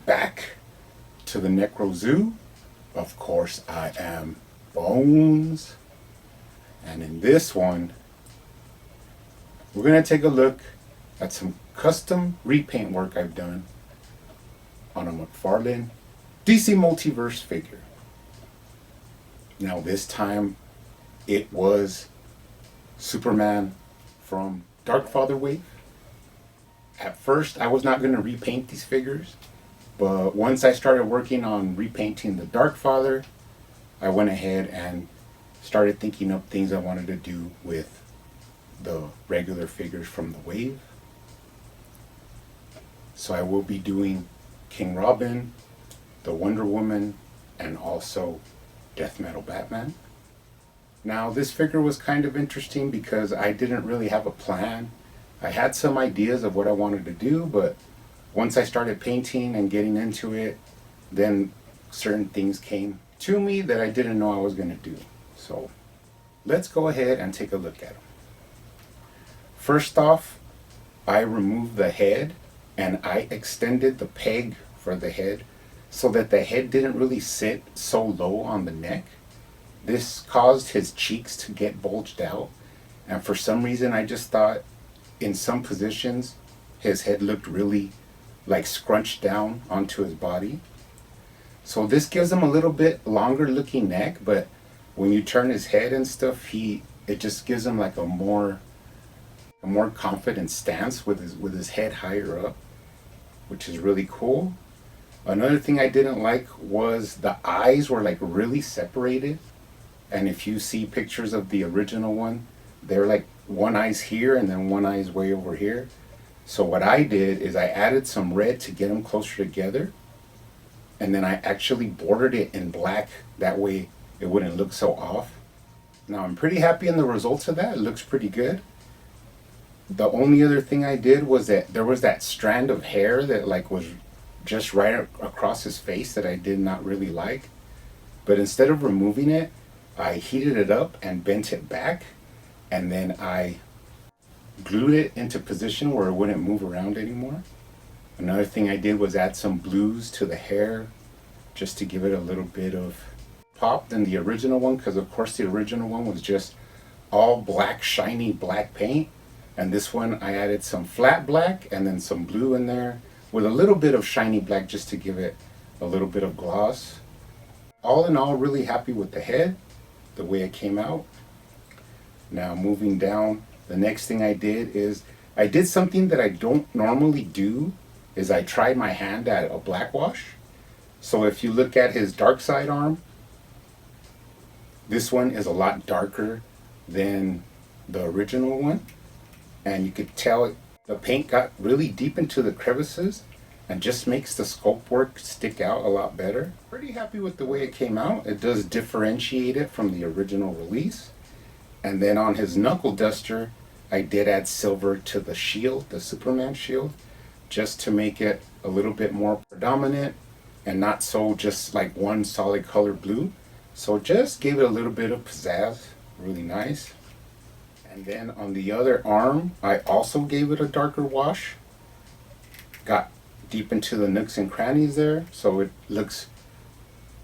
back to the Necro Zoo. Of course, I am Bones. And in this one, we're going to take a look at some custom repaint work I've done on a McFarlane DC Multiverse figure. Now this time, it was Superman from Darkfather Wave. At first, I was not going to repaint these figures, but once I started working on repainting the Darkfather, I went ahead and started thinking up things I wanted to do with the regular figures from the Wave. So I will be doing King Robin, the Wonder Woman, and also Death Metal Batman. Now this figure was kind of interesting because I didn't really have a plan. I had some ideas of what I wanted to do, but once I started painting and getting into it, then certain things came to me that I didn't know I was going to do. So let's go ahead and take a look at them. First off, I removed the head and I extended the peg for the head so that the head didn't really sit so low on the neck. This caused his cheeks to get bulged out, and for some reason I just thought in some positions his head looked really like scrunched down onto his body. So this gives him a little bit longer looking neck, but when you turn his head and stuff, it just gives him like a more confident stance with his head higher up, which is really cool. Another thing I didn't like was the eyes were like really separated, and if you see pictures of the original one, they're like one eye's here and then one eye's way over here. So what I did is I added some red to get them closer together, and then I actually bordered it in black, that way it wouldn't look so off. Now I'm pretty happy in the results of that. It looks pretty good. The only other thing I did was that there was that strand of hair that like was just right across his face that I did not really like. But instead of removing it, I heated it up and bent it back, and then I glued it into position where it wouldn't move around anymore. Another thing I did was add some blues to the hair just to give it a little bit of pop than the original one, because of course the original one was just all black, shiny black paint, and this one I added some flat black and then some blue in there with a little bit of shiny black just to give it a little bit of gloss. All in all, really happy with the head, the way it came out. Now moving down, the next thing I did is I did something that I don't normally do, is I tried my hand at a black wash. So if you look at his dark side arm, this one is a lot darker than the original one, and you could tell the paint got really deep into the crevices and just makes the sculpt work stick out a lot better. Pretty happy with the way it came out. It does differentiate it from the original release. And then on his knuckle duster, I did add silver to the shield, the Superman shield, just to make it a little bit more predominant and not so just like one solid color blue. So just gave it a little bit of pizzazz, really nice. And then on the other arm, I also gave it a darker wash. Got deep into the nooks and crannies there, so it looks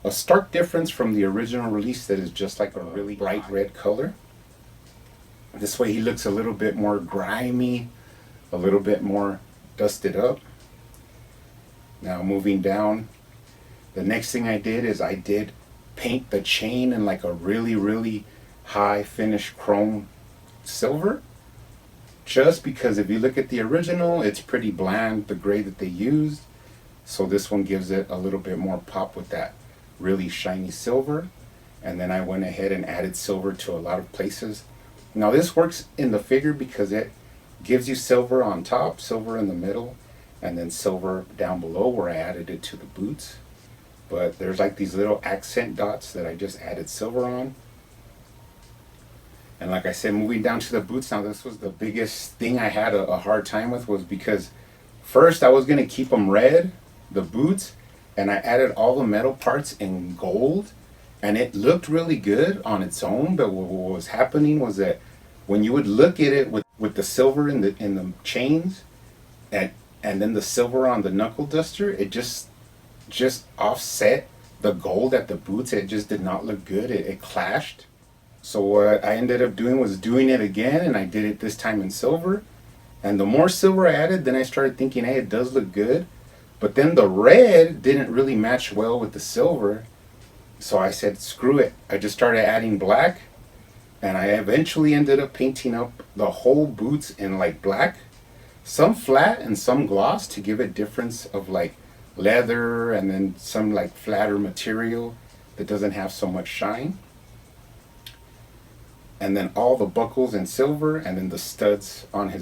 a stark difference from the original release that is just like a really bright red color. This way he looks a little bit more grimy, a little bit more dusted up. Now moving down, the next thing I did is I did paint the chain in like a really high finish chrome silver, just because if you look at the original, it's pretty bland, the gray that they used. So this one gives it a little bit more pop with that really shiny silver. And then I went ahead and added silver to a lot of places. Now this works in the figure because it gives you silver on top, silver in the middle, and then silver down below where I added it to the boots. But there's like these little accent dots that I just added silver on. And like I said, moving down to the boots, now this was the biggest thing I had a hard time with, was because first I was going to keep them red, the boots, and I added all the metal parts in gold, and it looked really good on its own. But what was happening was that when you would look at it with the silver in the chains and then the silver on the knuckle duster, it just just offset the gold at the boots. It just did not look good. It clashed. So what I ended up doing was doing it again, and I did it this time in silver. And the more silver I added, then I started thinking, hey, it does look good. But then the red didn't really match well with the silver. So I said, screw it. I just started adding black. And I eventually ended up painting up the whole boots in like black. Some flat and some gloss to give a difference of like leather, and then some like flatter material that doesn't have so much shine. And then all the buckles in silver, and then the studs on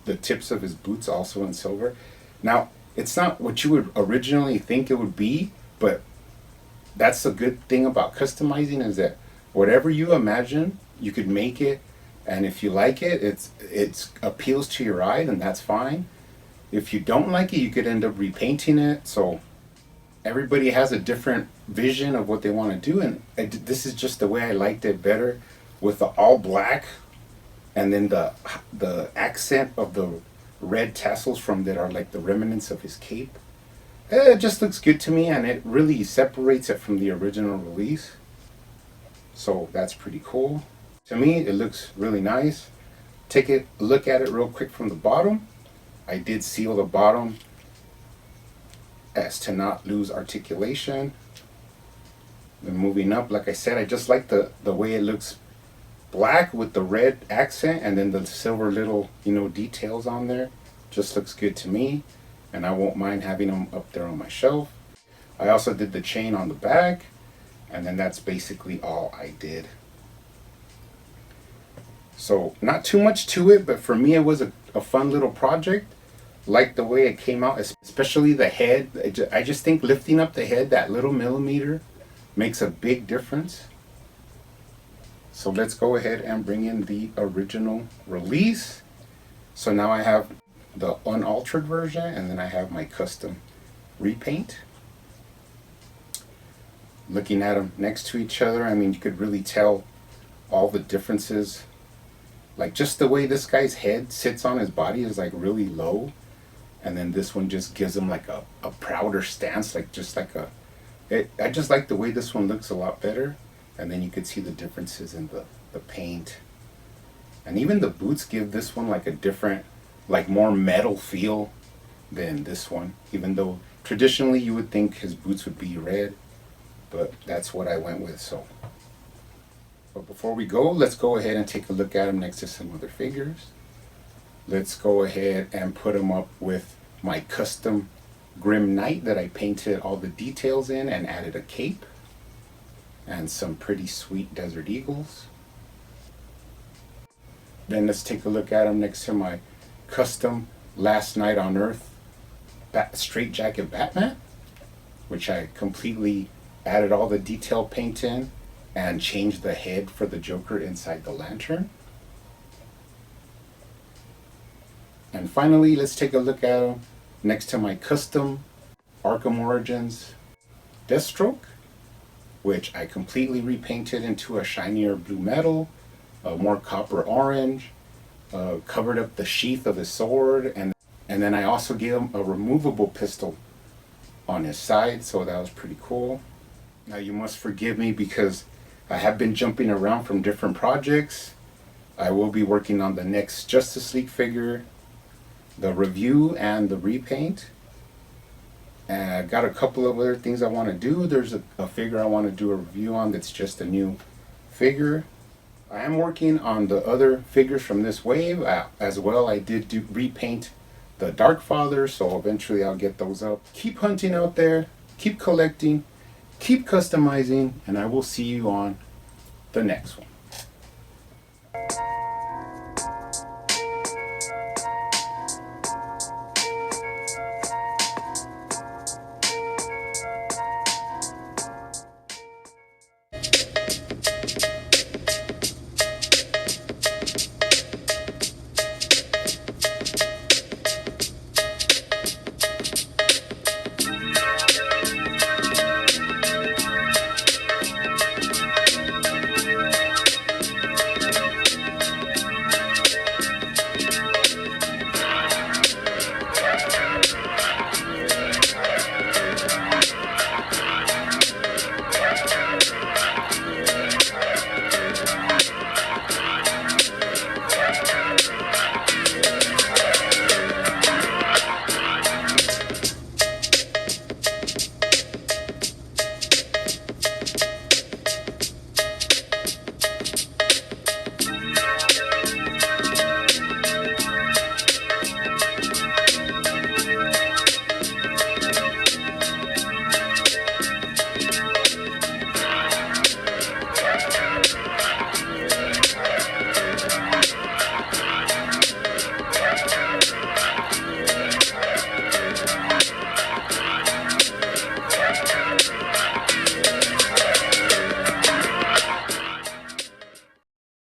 the tips of his boots also in silver. Now, it's not what you would originally think it would be, but that's the good thing about customizing, is that whatever you imagine, you could make it, and if you like it, it appeals to your eye, then that's fine. If you don't like it, you could end up repainting it. So everybody has a different vision of what they want to do, and this is just the way I liked it better, with the all black, and then the accent of the red tassels from that are like the remnants of his cape. It just looks good to me, and it really separates it from the original release. So that's pretty cool. To me, it looks really nice. Take a look at it real quick from the bottom. I did seal the bottom as to not lose articulation. Then moving up, like I said, I just like the way it looks black with the red accent, and then the silver little, details on there. Just looks good to me, and I won't mind having them up there on my shelf. I also did the chain on the back, and then that's basically all I did. So not too much to it, but for me it was a fun little project. Like the way it came out, especially the head. I just think lifting up the head that little millimeter makes a big difference. So let's go ahead and bring in the original release. So now I have the unaltered version, and then I have my custom repaint. Looking at them next to each other, I mean, you could really tell all the differences. Like just the way this guy's head sits on his body is like really low, and then this one just gives him like a prouder stance, like just like I just like the way this one looks a lot better. And then you could see the differences in the paint. And even the boots give this one like a different, like more metal feel than this one. Even though traditionally you would think his boots would be red, but that's what I went with. So, but before we go, let's go ahead and take a look at them next to some other figures. Let's go ahead and put them up with my custom Grim Knight that I painted all the details in and added a cape. And some pretty sweet desert eagles. Then let's take a look at them next to my custom Last Night on Earth straight jacket Batman, which I completely added all the detail paint in and changed the head for the Joker inside the lantern. And finally, let's take a look at them next to my custom Arkham Origins Deathstroke, which I completely repainted into a shinier blue metal, more copper orange, covered up the sheath of his sword, and then I also gave him a removable pistol on his side, so that was pretty cool. Now you must forgive me because I have been jumping around from different projects. I will be working on the next Justice League figure, the review, and the repaint. And I've got a couple of other things I want to do. There's a figure I want to do a review on that's just a new figure. I am working on the other figures from this wave as well. I did repaint the Dark Father, so eventually I'll get those up. Keep hunting out there, keep collecting, keep customizing, and I will see you on the next one.